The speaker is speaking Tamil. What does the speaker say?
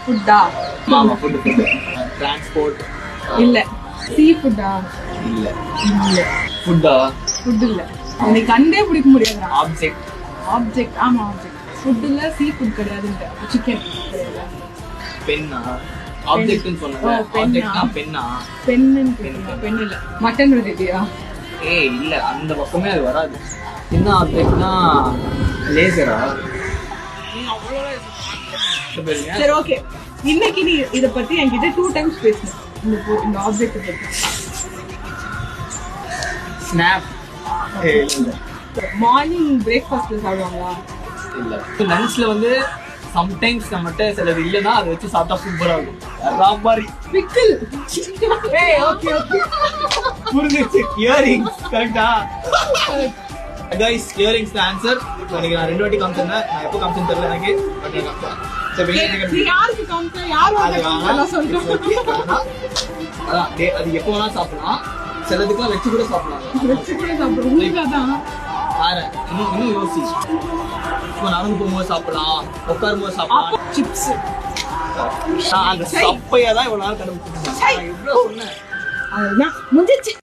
ஃபுட்டா? ஆமா ஃபுட். டிரான்ஸ்போர்ட் இல்ல. சீ ஃபுட்டா? இல்ல. இல்ல. ஃபுட்டா? ஃபுட் இல்ல. உனக்கு கண்டே பிடிக்க முடியாதுடா. ஆப்ஜெக்ட். ஆப்ஜெக்ட். ஆமா ஆப்ஜெக்ட். ஃபுட் இல்ல, சீ ஃபுட் கிடையாதுங்க. சிக்கன் கிடையாது. பென்னா? ஆப்ஜெக்ட்னு சொன்னல. ஆப்ஜெக்ட்னா பென்னா? பென் இல்ல. மட்டன் ரெசிபியா? ஏய் இல்ல, அந்த பக்கமே அது வராது. என்ன ஆப்ஜெக்ட்னா லேசரா? சரி ஓகே. இன்னைக்கு நீ இத பத்தி என்கிட்ட 2 டைம்ஸ் பேசணும். இந்த ஆப்ஜெக்ட் பத்தி. ஸ்னாப். இல்ல. மார்னிங் பிரேக்ஃபாஸ்ட்ல சாப்பிடுவாங்களா? இல்ல. லஞ்ச்ல வந்து சம்டைம்ஸ் நம்மகிட்ட சிலது இல்லைன்னா அதை வச்சு சாப்பிட்டா சூப்பரா இருக்கும். ராபாரி. பிக்கிள். ஏய் ஓகே ஓகே. புரிஞ்சிச்சு. இயரிங்ஸ். கரெக்டா? Guys, earrings the answer. எனக்கு நான் 2 வாட்டி காமிச்சேன். நான் எப்போ காமிச்சேன்னு தெரியல எனக்கு. பட் நான் காமிச்சேன். சரி நீ யாருக்கு காமிச்ச? யார் வந்து சொல்றேன். அதான் அது எப்போ வேணா சாப்பிடலாம். சிலதுக்குலாம் வச்சு கூட சாப்பிடலாம். வெச்சு கூட சாப்பிடுறோம். உங்களுக்கு அதான். வேற இன்னும் யோசி. இப்போ நடந்து போகும்போது சாப்பிடலாம், உட்காரும் போது சாப்பிடலாம். சிப்ஸ். அந்த சப்பையா தான் இவ்வளவு நாள் கண்டுபிடிச்சிருக்கேன். நான் எவ்வளவு சொன்னேன். அதுதான் முடிஞ்சிச்சு.